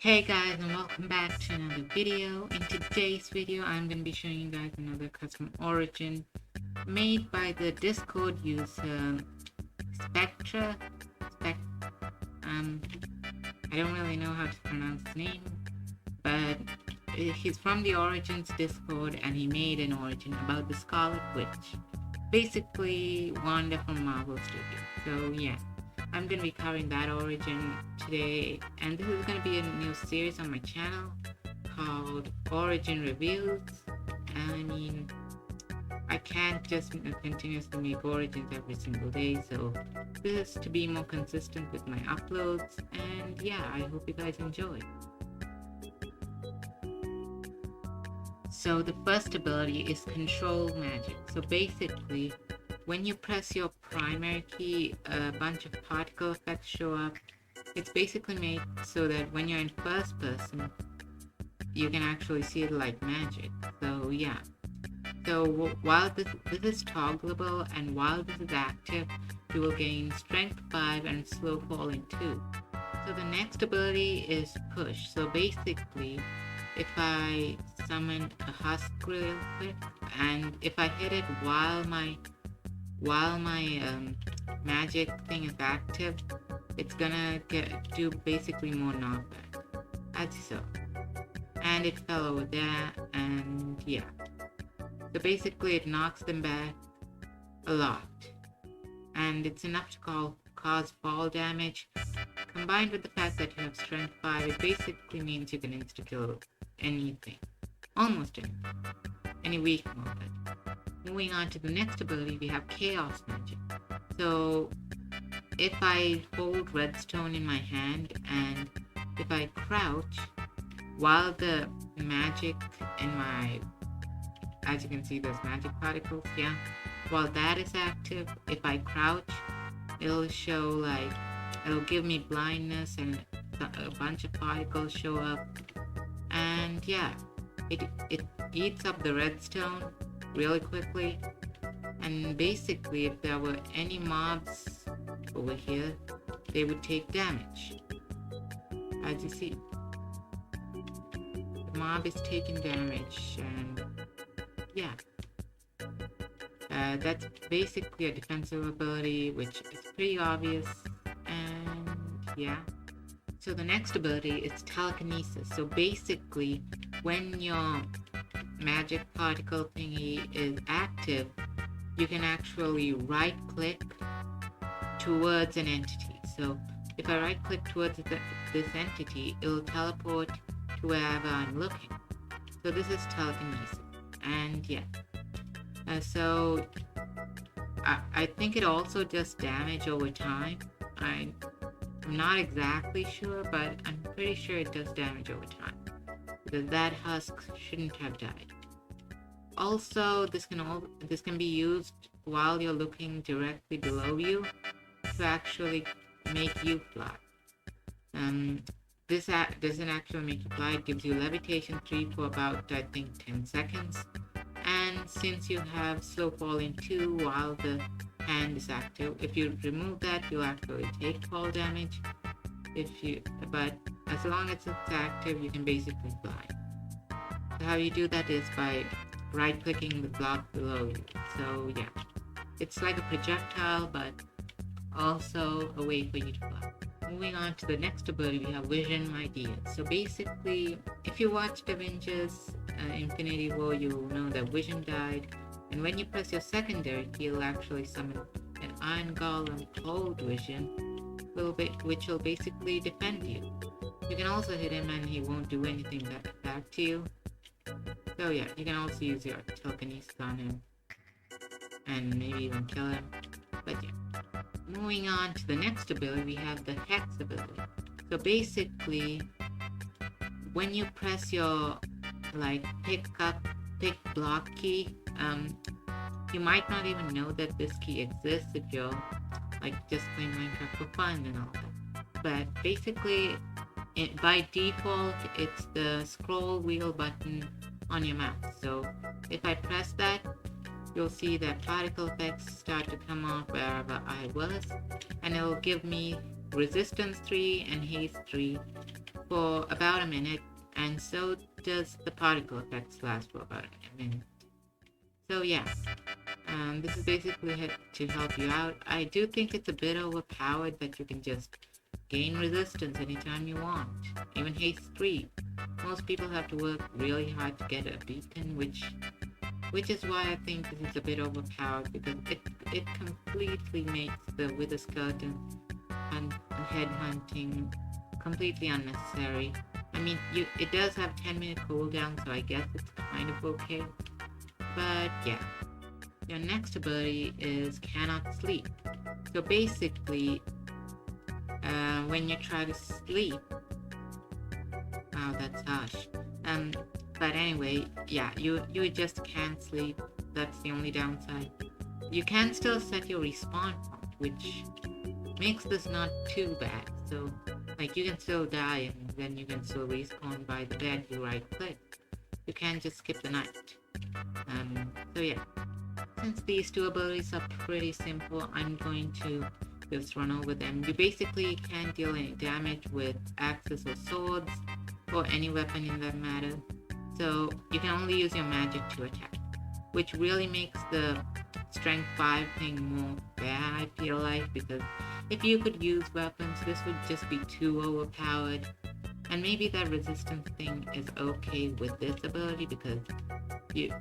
Hey guys, and welcome back to another video. In today's video I'm going to be showing you guys another custom origin made by the Discord user Spectra. I don't really know how to pronounce his name, but he's from the Origins Discord and he made an origin about the Scarlet Witch, basically Wanda from Marvel Studios. So yeah, I'm going to be covering that origin today, and this is going to be a new series on my channel called Origin Reviews. I mean, I can't just continuously make origins every single day, so this is to be more consistent with my uploads, and yeah, I hope you guys enjoy. So the first ability is Control Magic. So basically, when you press your primary key, a bunch of particle effects show up. It's basically made so that when you're in first person, you can actually see it like magic. So yeah. So while this is toggleable, and while this is active, you will gain Strength 5 and Slow Falling 2. So the next ability is Push. So basically, if I summon a husk real quick, and if I hit it while my magic thing is active, it's gonna do basically more knockback, as you saw. And it fell over there, and yeah. So basically it knocks them back a lot. And it's enough to cause fall damage. Combined with the fact that you have Strength 5, it basically means you can insta-kill anything. Almost anything. Any weak mode. Moving on to the next ability, we have Chaos Magic. So if I hold redstone in my hand and if I crouch, while the magic in my, as you can see, there's magic particles, yeah, while that is active, if I crouch, it'll show like, it'll give me blindness and a bunch of particles show up, and yeah, it eats up the redstone really quickly. And basically, if there were any mobs over here, they would take damage. As you see, the mob is taking damage, and yeah, that's basically a defensive ability, which is pretty obvious. And yeah, so the next ability is Telekinesis. So basically, when your magic particle thingy is active, you can actually right click towards an entity. So if I right click towards this entity, it'll teleport to wherever I'm looking. So this is Telekinesis. And yeah, so I think it also does damage over time. I'm not exactly sure, but I'm pretty sure it does damage over time, because that husk shouldn't have died. Also, this can be used while you're looking directly below you to actually make you fly. This doesn't actually make you fly. It gives you levitation 3 for about, I think, 10 seconds. And since you have slow falling 2 while the hand is active, if you remove that, you'll actually take fall damage. But as long as it's active, you can basically fly. So how you do that is by right-clicking the block below you. So yeah, it's like a projectile, but also a way for you to fly. Moving on to the next ability, we have Vision Idea. So basically, if you watched Avengers Infinity War, you'll know that Vision died, and when you press your secondary key, it'll actually summon an Iron Golem called Vision, which will basically defend you. You can also hit him and he won't do anything back to you. So yeah, you can also use your Telekinesis on him and maybe even kill him. But yeah. Moving on to the next ability, we have the Hex ability. So basically, when you press your pick block key, you might not even know that this key exists if you're just playing Minecraft for fun and all that. But basically, by default, it's the scroll wheel button on your mouse. So if I press that, you'll see that particle effects start to come off wherever I was, and it'll give me resistance 3 and haste 3 for about a minute, and so does the particle effects last for about a minute. So yeah, this is basically to help you out. I do think it's a bit overpowered that you can just gain resistance anytime you want, even haste 3. Most people have to work really hard to get a beacon, which is why I think this is a bit overpowered, because it completely makes the wither skeleton and head hunting completely unnecessary. I mean, it does have 10-minute cooldown, so I guess it's kind of okay. But yeah, your next ability is cannot sleep. So basically, when you try to sleep, wow, that's harsh. But anyway, yeah, you just can't sleep. That's the only downside. You can still set your respawn point, which makes this not too bad. So, like, you can still die and then you can still respawn by the bed. You right click. You can just skip the night. So yeah, since these two abilities are pretty simple, I'm going to just run over them. You basically can't deal any damage with axes or swords, or any weapon in that matter. So you can only use your magic to attack, which really makes the strength 5 thing more fair, I feel like, because if you could use weapons, this would just be too overpowered. And maybe that resistance thing is okay with this ability, because you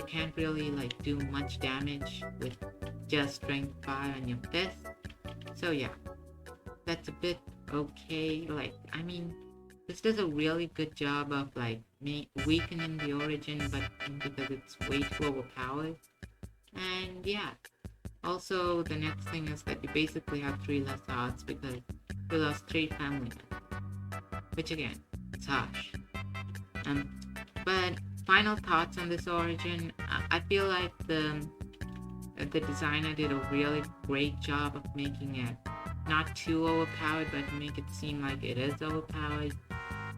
can't really like do much damage with just strength 5 on your fist. So yeah, that's a bit okay. Like, I mean, this does a really good job of like weakening the origin, but because it's way too overpowered. And yeah, also the next thing is that you basically have 3 less hearts because you lost 3 family members, which again, it's harsh. But final thoughts on this origin. I feel like the designer did a really great job of making it not too overpowered, but to make it seem like it is overpowered,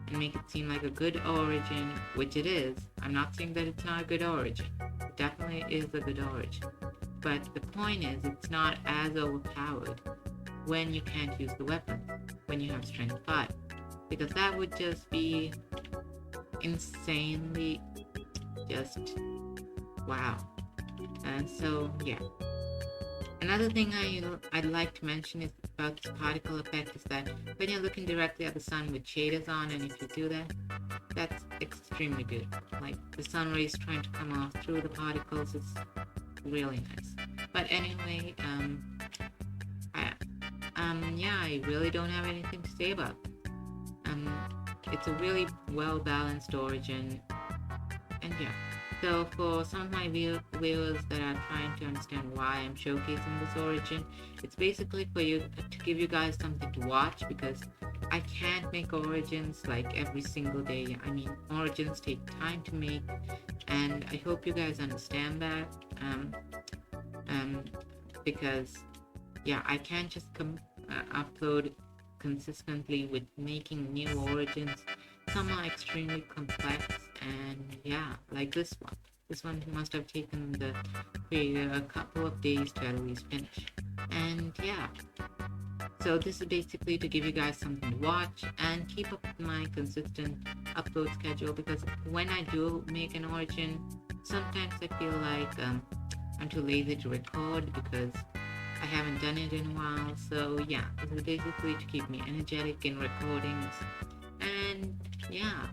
and make it seem like a good origin, which it is. I'm not saying that it's not a good origin. It definitely is a good origin. But the point is, it's not as overpowered when you can't use the weapon, when you have strength 5. Because that would just be insanely just wow. And so yeah, another thing I'd like to mention is about this particle effect, is that when you're looking directly at the sun with shaders on, and if you do that, that's extremely good. Like, the sun rays trying to come off through the particles is really nice. But anyway, I really don't have anything to say about it. It's a really well balanced origin, and yeah. So for some of my viewers that are trying to understand why I'm showcasing this origin, it's basically for you to give you guys something to watch, because I can't make origins like every single day. I mean, origins take time to make, and I hope you guys understand that. Because yeah, I can't just upload consistently with making new origins. Some are extremely complex, and yeah, like this one. This one must have taken the creator a couple of days to at least finish. And yeah, so this is basically to give you guys something to watch and keep up with my consistent upload schedule, because when I do make an origin, sometimes I feel like I'm too lazy to record because I haven't done it in a while. So yeah, this is basically to keep me energetic in recordings. And yeah,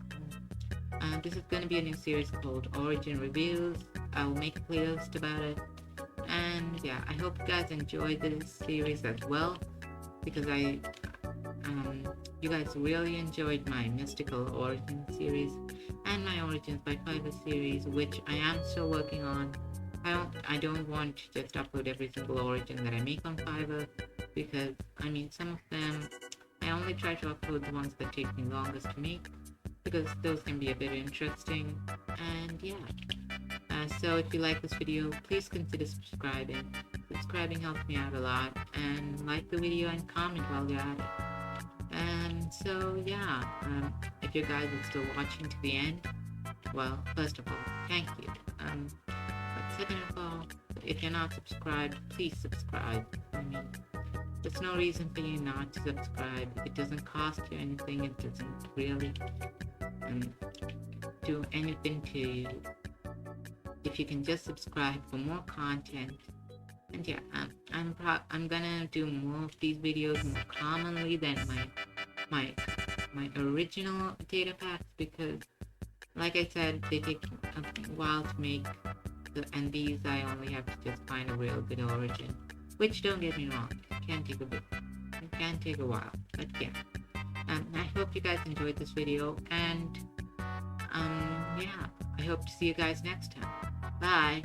this is going to be a new series called Origin Reviews. I'll make a playlist about it. And yeah, I hope you guys enjoyed this series as well, because you guys really enjoyed my Mystical Origin series and my Origins by Fiverr series, which I am still working on. I don't want to just upload every single origin that I make on Fiverr, because I mean, some of them I only try to upload the ones that take me longest to make, because those can be a bit interesting. And yeah, so if you like this video, please consider subscribing. Subscribing helps me out a lot, and like the video and comment while you're at it. And so yeah, if you guys are still watching to the end, well, first of all, thank you. But second of all, if you're not subscribed, please subscribe. I mean, There's no reason for you not to subscribe. It doesn't cost you anything. It doesn't really um, do anything to you. If you can just subscribe for more content. And yeah, I'm gonna do more of these videos more commonly than my original data packs, because like I said, they take a while to make, and these I only have to just find a real good origin, which, don't get me wrong, it can take a while, but yeah. I hope you guys enjoyed this video, and yeah, I hope to see you guys next time. Bye.